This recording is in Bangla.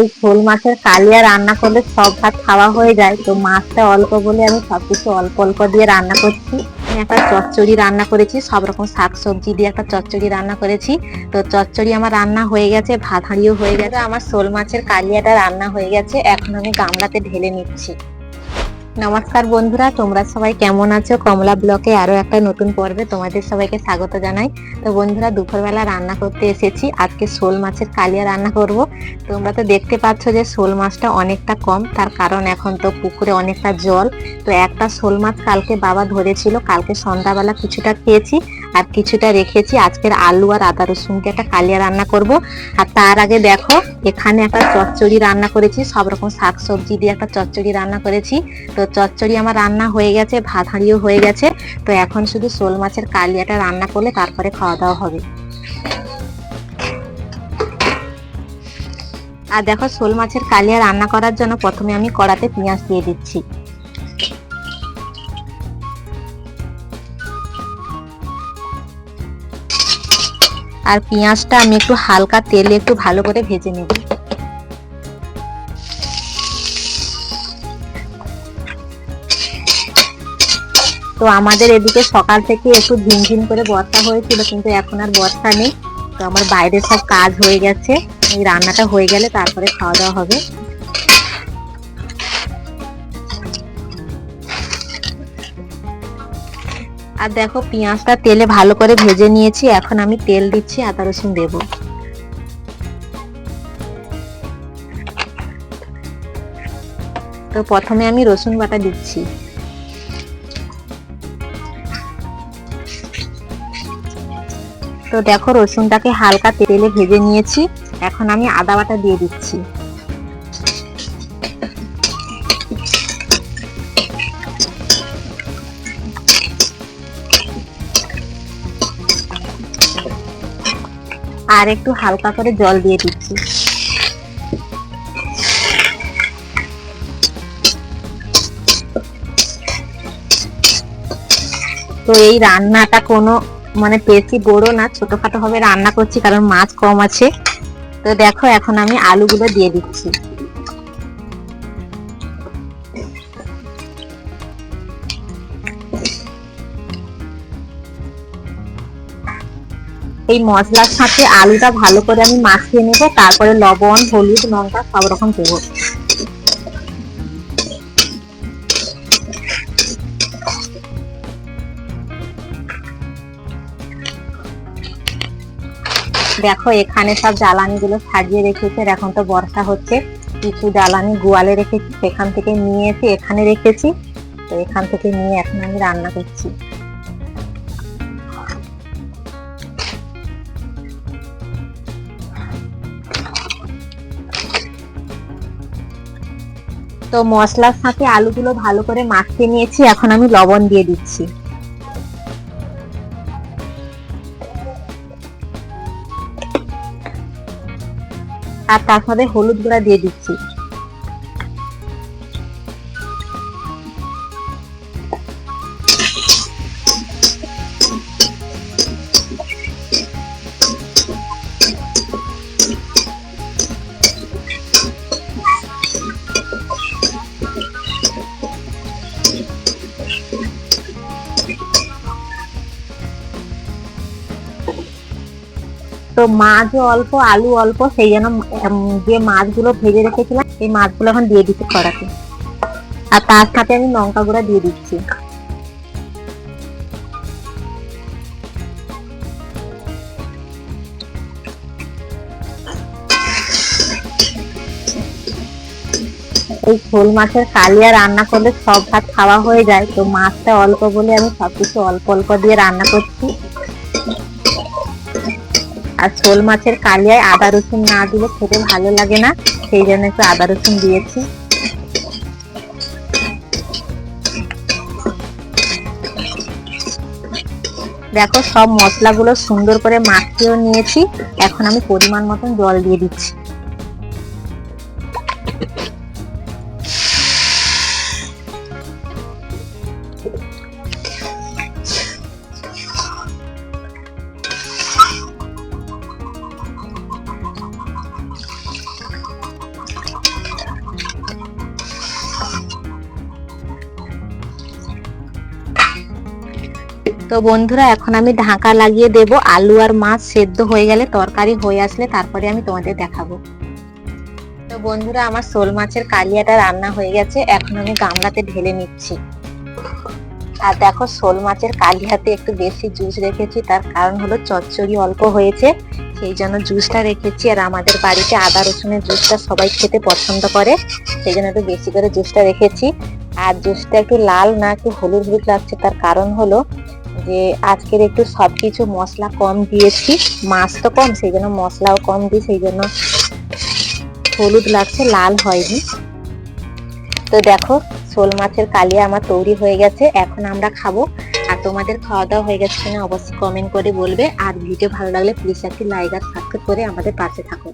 এই শোল মাছের কালিয়া রান্না করলে সব ভাত খাওয়া হয়ে যায়, তো মাছটা অল্প বলে আমি সবকিছু অল্প অল্প দিয়ে রান্না করছি। আমি একটা চচ্চড়ি রান্না করেছি, সব রকম শাকসবজি দিয়ে একটা চচ্চড়ি রান্না করেছি। তো চচ্চড়ি আমার রান্না হয়ে গেছে, ভাত হাঁড়িও হয়ে গেছে। আমার শোল মাছের কালিয়াটা রান্না হয়ে গেছে, এখন আমি গামলাতে ঢেলে নিচ্ছি। নমস্কার বন্ধুরা, তোমরা সবাই কেমন আছো? কমলা ব্লকে আরো একটা নতুন পর্বে তোমাদের সবাইকে স্বাগত জানাই। তো বন্ধুরা, দুপুরবেলা রান্না করতে এসেছি, আজকে শোল মাছের কালিয়া রান্না করব। তোমরা তো দেখতে পাচ্ছ যে শোল মাছটা অনেকটা কম, তার কারণ এখন তো পুকুরে অনেকটা জল। তো একটা শোল মাছ কালকে বাবা ধরেছিল, কালকে সন্ধ্যাবেলা কিছুটা খেয়েছি আর কিছুটা রেখেছি। আজকের আলু আর আদা রসুনকে একটা কালিয়া রান্না করব। আর তার আগে দেখো, এখানে একটা চচ্চড়ি রান্না করেছি, সব রকম শাকসবজি দিয়ে একটা চচ্চড়ি রান্না করেছি। তো চচ্চড়ি আমার রান্না হয়ে গেছে, ভাত হাঁড়িও হয়ে গেছে। তো এখন শুধু শোল মাছের কালিয়াটা রান্না করলে তারপরে খাওয়া দাওয়া হবে। আর দেখো, শোল মাছের কালিয়া রান্না করার জন্য প্রথমে আমি কড়াতে পেঁয়াজ দিয়ে দিচ্ছি। আর পেঁয়াজটা আমি একটু হালকা তেলে একটু ভালো করে ভেজে নেব। তো আমাদের এদিকে সকাল থেকে একটু ঝিমঝিম করে বর্ষা হয়েছিল, কিন্তু এখন আর বর্ষা নেই। তো আমার বাইরে সব কাজ হয়ে গেছে, এই রান্নাটা হয়ে গেলে তারপরে খাওয়া দাওয়া হবে। আর দেখো, পেঁয়াজটা তেলে ভালো করে ভেজে নিয়েছি, এখন আমি তেল দিচ্ছি, আদা রসুন দেব। তো প্রথমে আমি রসুন বাটা দিচ্ছি। তো দেখো, রসুনটাকে হালকা তেলে ভেজে নিয়েছি, এখন আমি আদা বাটা দিয়ে দিচ্ছি। আর একটু হালকা করে জল দিয়ে দিচ্ছি। তো এই রান্নাটা কোনো বেশি বড় না, ছোটখাটো ভাবে রান্না করছি, কারণ মাছ কম আছে। তো দেখো, এখন আমি আলুগুলো দিয়ে দিচ্ছি। এই মশলার সাথে আলুটা ভালো করে আমি মাখিয়ে নেব, তারপরে লবণ, হলুদ, লঙ্কা সব রকম দেবো। দেখো, এখানে সব জ্বালানি গুলো সাজিয়ে রেখেছে, এখন তো বর্ষা হচ্ছে। কিছু জ্বালানি গোয়ালে রেখেছি, সেখান থেকে নিয়ে এসে এখানে রেখেছি। তো এখান থেকে নিয়ে এখন আমি রান্না করছি। তো মশলার সাথে আলুগুলো ভালো করে মাখিয়ে নিয়েছি, এখন আমি লবণ দিয়ে দিচ্ছি। আর তার সাথে হলুদ গুঁড়া দিয়ে দিচ্ছি। তো মাছও অল্প, আলু অল্প, সেই জন্য যে মাছগুলো ভেজে রেখেছিলাম এই মাছগুলো এখন দিয়ে দিচ্ছি কড়াতে। আর তার সাথে আমি লঙ্কা গুঁড়া দিয়ে দিচ্ছি। এই শোল মাছের কালিয়া রান্না করলে সব ভাত খাওয়া হয়ে যায়, তো মাছটা অল্প বলে আমি সবকিছু অল্প অল্প দিয়ে রান্না করছি। আর শোল মাছের কালিয়ায় আদা রসুন না দিলে খেতে ভালো লাগে না, সেই জন্য একটু আদা রসুন দিয়েছি। দেখো, সব মশলাগুলো সুন্দর করে মাখিয়ে নিয়েছি, এখন আমি পরিমাণ মতন জল দিয়ে দিচ্ছি। তো বন্ধুরা এখন আমি ঢাকা লাগিয়ে দেব, আলু আর মাছ সেদ্ধ হয়ে গেলে তরকারি হয়ে আসলে তারপরে আমি তোমাদের দেখাবো। তো বন্ধুরা আমার শোল মাছের কালিয়াটা রান্না হয়ে গেছে, এখন আমি গামলাতে ঢেলে নিচ্ছি। আর দেখো শোল মাছের কালিয়াতে একটু বেশি জুস রেখেছি, তার কারণ হলো চচ্চড়ি অল্প হয়েছে, সেই জন্য জুসটা রেখেছি। আর আমাদের বাড়িতে আদা রসুনের জুসটা সবাই খেতে পছন্দ করে, সেই জন্য একটু বেশি করে জুসটা রেখেছি। আর জুসটা একটু লাল না একটু হলুদ হলুদ লাগছে, তার কারণ হলো যে আজকের একটু সবকিছু মশলা কম দিয়েছি, মাছ তো কম সেই জন্য মশলাও কম দিই, সেই জন্য হলুদ লাগছে, লাল হয়নি। তো দেখো শোল মাছের কালিয়া আমার তৈরি হয়ে গেছে, এখন আমরা খাবো। আর তোমাদের খাওয়া দাওয়া হয়ে গেছে কিনা অবশ্যই কমেন্ট করে বলবে। আর ভিডিও ভালো লাগলে প্লিজ একটি লাইক আর সাবস্ক্রাইব করে আমাদের পাশে থাকো।